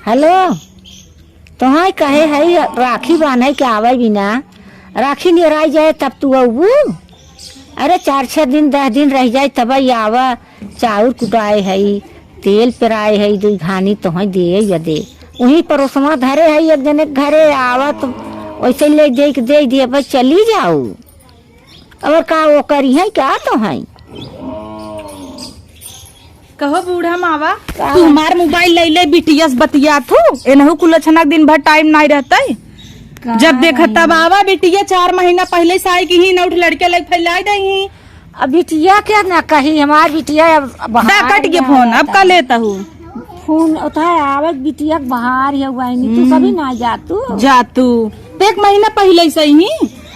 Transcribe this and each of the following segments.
Hello, तुम्हारे कहे है राखी बांधे के आवे बिना राखी निराई जाए तब तू अबू। अरे 4-6 दिन 10 दिन रह जाए तब आवा। चाउर कुटाए है, तेल पेराए है, 2 घानी तुम्हें दे दे वहीं परोसमा धरे है। एक जने घरे आवा तो वैसे ले दे दिए बस चली जाओ। और का वो करी है क्या तो है कहो बूढ़ा मावा तू हमार मोबाइल ले ले बिटिया बतिया थू एनहु कुलछनक दिन भर टाइम नहीं रहता जब देखा तब आवा बिटिया 4 महीना पहले से आई की ही नौठ लड़के लग फैला दही। अब बिटिया क्या ना कही हमार बिटिया अब कट गया फोन अब का लेता हूँ फोन उठाए आवत बिटिया बाहर है वाइनी तू कभी ना जा तू तो 1 महीना पहले से ही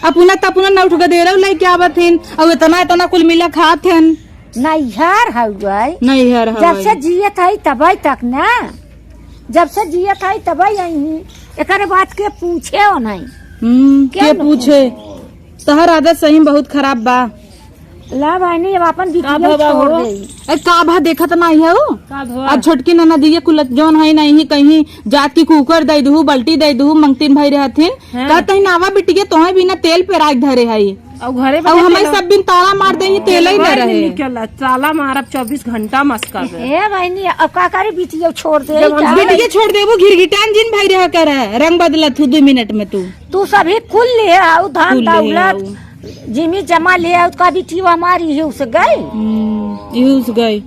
अपना नौठ गदेरा लेके आवत हिन और इतना कुल मिला खात हन नैहर नैहर जब से जियत है तबई तक ना जब से जियत है तबई यही एक बात के पूछे हो नहीं के पूछे तहर आदत सही बहुत खराब बा ला भाई अब अपन बिटिया छोड़ दे का भा देखत नहीं है अब छोटकी नना दिए कुल जोन है नहीं कहीं जात की कुकर दे दू बल्टी दे दू मंगतीन भाई रहथिन कहते नावा बिटिया तोहे बिना तेल पे राख धरे है घरे हमें सब दिन ताला मार दे तेल ही न रहे ताला मारब 24 घंटा मस्का बहनी अब का करे बिटिया छोड़ दे बिटिया छोड़ दे वो घिरघिटान जिन भाई रह कर रंग बदलत 2 मिनट में तू सभी कुल ले आओ धान दौलत जिमी जमा ले आओ का बिटिया हमारी यूस गई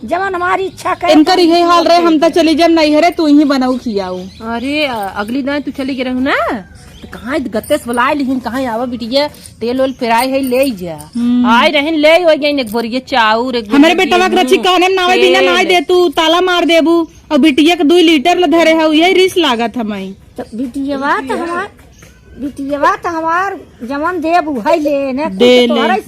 जमन हमारी इच्छा करे इनकर यही हाल रहे हम तो चली जब नहीं है तू ही बनाऊ खियाऊ। अरे अगली दिन तू चली गई रहू ना तो कहाँ गत्ते से बुलाए लिहिन कहाँ आवा बिटिया तेल ओल पेराए है ले जा आए रहन ले हो गई एक बोरिया चाउर एक हमारे बेटा का रची कहने नावे बिना नाई दे तू ताला मार देबू और बिटिया के 2 लीटर ल धरे है यही रिस लागत हमारी तो बिटिया तो हमार जमन देबू है ले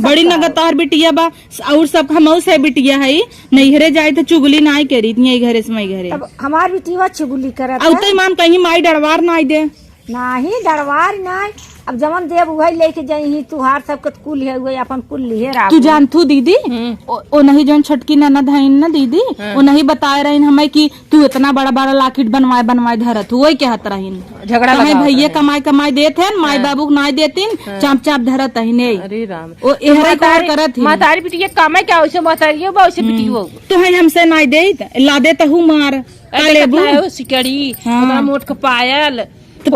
बड़ी नगतार बिटिया बा और सब हम से बिटिया है नैहरे जाए तो चुगली नाई करी इतनी घरे से मई घरे हमार बिटिया चुगली करत अब तो मान कहीं माई डरवार नाई दे नहीं डरवार नहीं अब जमन देव वही लेके जाई तुहार सबके कुल है हुए अपन कुल लिए तू जानथू दीदी ओ नहीं जौन छोटकी ननद है ना दीदी वो नहीं बताए रही हमें कि तू इतना बड़ा लाकिट बनवाए धरत वही कहत रही झगड़ा भैया कमाई देते हैं माई बाबू नाई देतीन चाप धरत है अरे राम ओ करत मातारी बिटिया कमाई क्या वैसे मातारी वैसे बिटिया तो है हमसे नाई दे ला देता हूँ मार सिकड़ी मोट का पायल तो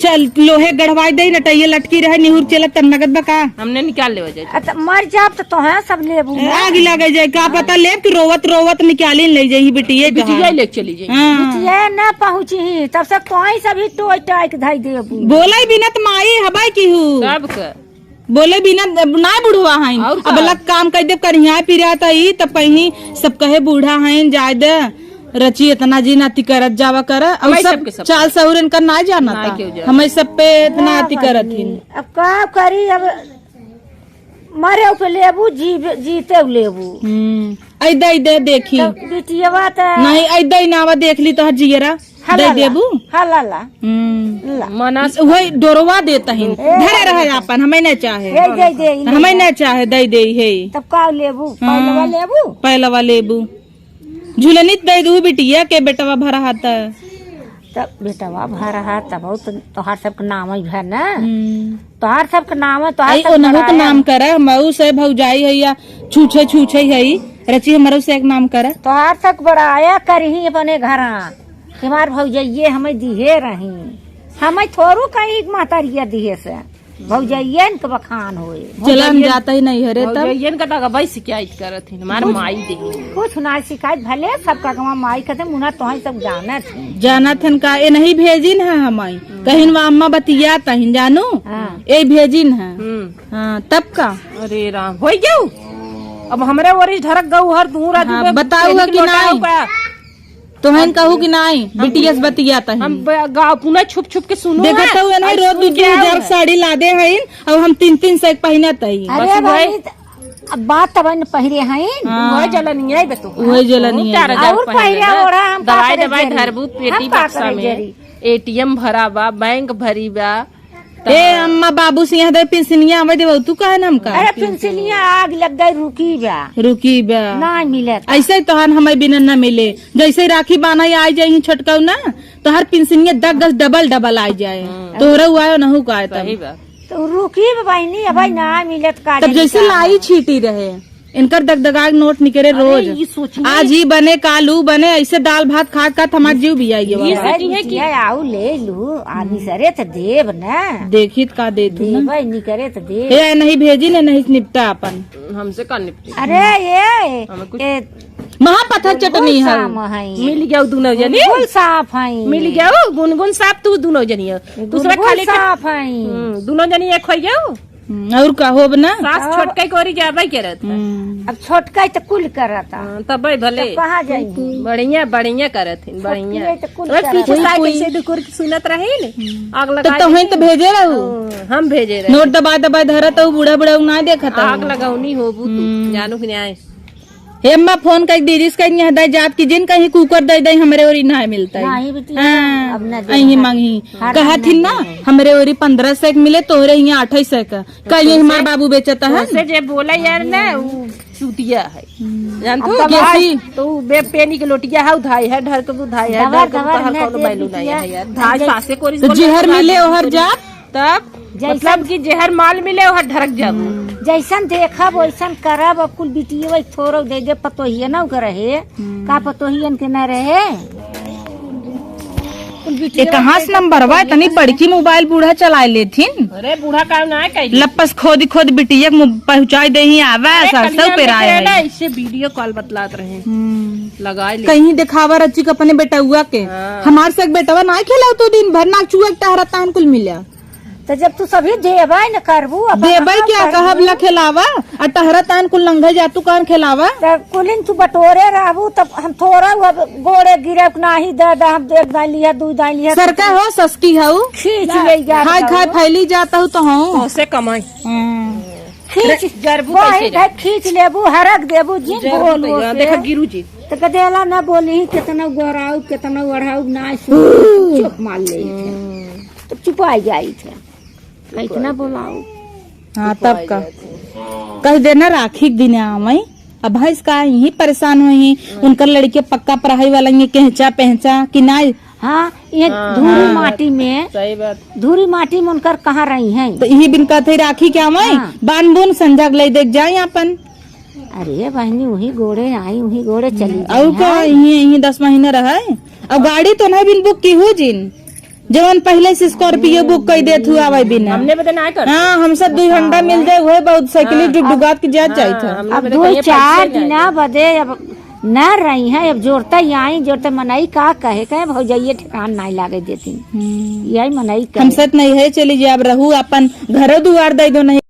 चल लोहे गढ़वाई दे नटैया लटकी रहे निहुर चलत तब नगद बका हमने निकाल ले मर जाब तो है सब लेबू आग लगे जाए का पता ले कि रोवत निकाली ले जाई बिटिया ले चली जाई बिटिया न पहुंची तब से कोई सभी टोय टाइक धई देबू बोले बिना तो माई हबाई की हूँ सब का बोले बिना ना बुढ़वा है अब अलग काम कर दे करिया पिरा तब कहीं सब कहे बूढ़ा है जायद रची इतना जी नाती करत जावा कर अब सब चाल सहुरन कर ना जाना था हमें सब पे इतना अति करत ही अब का करी अब मरे पे लेबू जीते लेबू ऐदे देखी बिटिया नहीं ऐदे नावा देख ली तो जियरा दे देबू हला मनस वही डोरवा देता ही धरे रहे अपन हमें न चाहे हमें न चाहे दे है तब का लेबू पहलवा लेबू झूलनित दे दू बिटिया के बेटवा भरा हाथा तब बेटवा भरा हाथ तब तोहार सबके नाम है ना तोहार सबके नाम है तोहार के नाम करे मऊ से भौजाई है या छूछे है रची हमारे से एक नाम करे तोहार तक बड़ाया करही अपने घर हमार भौजाइये हमें दिहे रही हमें थोड़ू कहीं मातारिया दिहे से भौजाइयन के बखान होए चलन जाता ही नहीं हरे तब भौजाइयन का तो भाई शिकायत करत है हमार माई दे कुछ ना शिकायत भले सबका कमा माई कहते मुना तो सब जानत हन का ये नहीं भेजिन है हमारी कहीं अम्मा बतिया तहिन जानू ये भेजिन है तब का अरे राम हो गयो अब हमारे वरिष्ठ धरक गऊ हर दूर बताऊ कि नहीं तो हम कहू कि नहीं बिटिया से बतिया हम गाँव पुनः छुप के सुनो देखता हुए नहीं रोज 2,000 साड़ी लादे है अब हम 3 से पहने अब बात तब पहरे हैं जलनी है वही जलनी दवाई धरबू पेटी बक्सा में ATM भरा बा बैंक भरी बा ए अम्मा बाबू से यहाँ दे पेंशनिया आवे देव तू कहे ना हमका अरे पेंसिलिया आग लग गई रुकी बा रुकी बा ना मिले ऐसे तोहर हमें बिना न मिले जैसे राखी बाना आ जाये छोटका ना तोहर पेंशनिया 10 डबल डबल आ जाए तोहरा हुआ नहु का तो रुकी बहनी अब ना मिलत का तब जैसे लाई छीटी रहे इनकर दगदगाग नोट निकले रोज आज ही बने कालू बने ऐसे दाल भात खा खा हमार जीव भी आई आओ ले लू आदमी सरे तो देव ना देखित का दे तू देव नहीं करे तो देव ये नहीं भेजी ने नहीं निपटा अपन हमसे का निपटे अरे ये महापत्थर चटनी है मिल गया दोनों जनी फुल साफ है मिल गया गुनगुन साफ तू दोनों जनी दूसरा खाली साफ है दोनों जनी एक हो जाओ और का हो बना सास छोटका कोरी जाबे करत अब छोटका तो कुल करता तब भले कहाँ जाएंगे बढ़िया बढ़िया करत हन बढ़िया तो कुल और पीछे साइकिल से दुकुर की सुनत रहे ने आग लगा तो वहीं तो भेजे रहू हम भेजे रहे नोट दबा दबा धरा तो बूढ़ा बूढ़ा ना देखा था आग लगाऊनी होबू तू जानू कि न्याय हे अम्मा फोन कर दीदी से कहीं हदाय जात की जिन कहीं कुकर दे दे हमरे ओरी ना मिलता नहीं बिटिया अब ना अही मांगी कहा थी ना हमरे ओरी 1500 मिले तोहरे यहाँ 2800 का कहीं हमार बाबू बेचता है से जे बोला यार ना वो चूतिया है जानतो अब कैसी? तो बे पेनी के लोटिया है उधाई है ढर के उधाई है ढर के तो हर कोनो बैलू नहीं है यार धाई सासे कोरी तो जहर मिले ओहर जात तब मतलब कि जहर माल मिले ओहर ढरक जाबू जैसन देखब वैसन करब अब कुल बिटिया वही थोड़ा दे दे पतोहिया न रहे का पतोहियन के न रहे ये कहाँ से नंबर बा तनी बड़की मोबाइल बूढ़ा चला लेथिन अरे बूढ़ा काम ना है लपस खोद खोद बिटिया पहुँचाई दे ही आवा सरसों पे राय इससे वीडियो कॉल बतलात रहे लगा ले कहीं दिखावा रची के अपने बेटुआ के हमार से बेटवा ना खेला तो दिन भर ना चुआ टहरता कुल मिला तो जब तू सभी देबा न करबू देबा क्या कहब ला खिलावा और टहरा तान कुल लंघे जातू कान खिलावा कुलिन तू बटोरे रहबू तब हम थोड़ा गोड़े गिरे नाही दे हम देख दाई लिया दू दाई लिया सरका हो सस्ती हो खींच ले जा खाए खाए फैली जाता हूँ तो हूँ से कमाई खींच खींच लेबू हरक देबू जी देखा गिरू जी तो कदेला न बोली कितना गोराऊ कितना बढ़ाऊ ना चुप मार ले तो चुपाई जाई थे इतना बोलाऊ हाँ तब का कह देना राखी दिन आवई अब भैंस का यही परेशान हुई उनकर लड़के पक्का पढ़ाई वाला ये कहचा पहचा कि ना हाँ ये धूरी माटी में सही बात धूरी माटी में उनकर कहाँ रही है तो यही बिन कहते राखी क्या मैं बान बुन संझा ले देख जाए अपन अरे बहनी वही गोड़े आई वही गोड़े चली और क्या यही 10 महीने रहा अब गाड़ी तो नहीं बिन बुक की हो जिन जवन पहले से स्कॉर्पियो बुक कर देत हुआ वही बिना हमने बता ना कर हाँ हम सब 2 घंटा मिल जाए वही बहुत साइकिल डुगात की जात जाए था अब 2-4 दिन बदे अब न रही है अब जोड़ता आई जोड़ता मनाई का कहे कहे भौजाइये ठिकान नहीं लागे देती यही मनाई हम सत नहीं है चली जाए अब रहू अपन घरों दुआर दे दो नहीं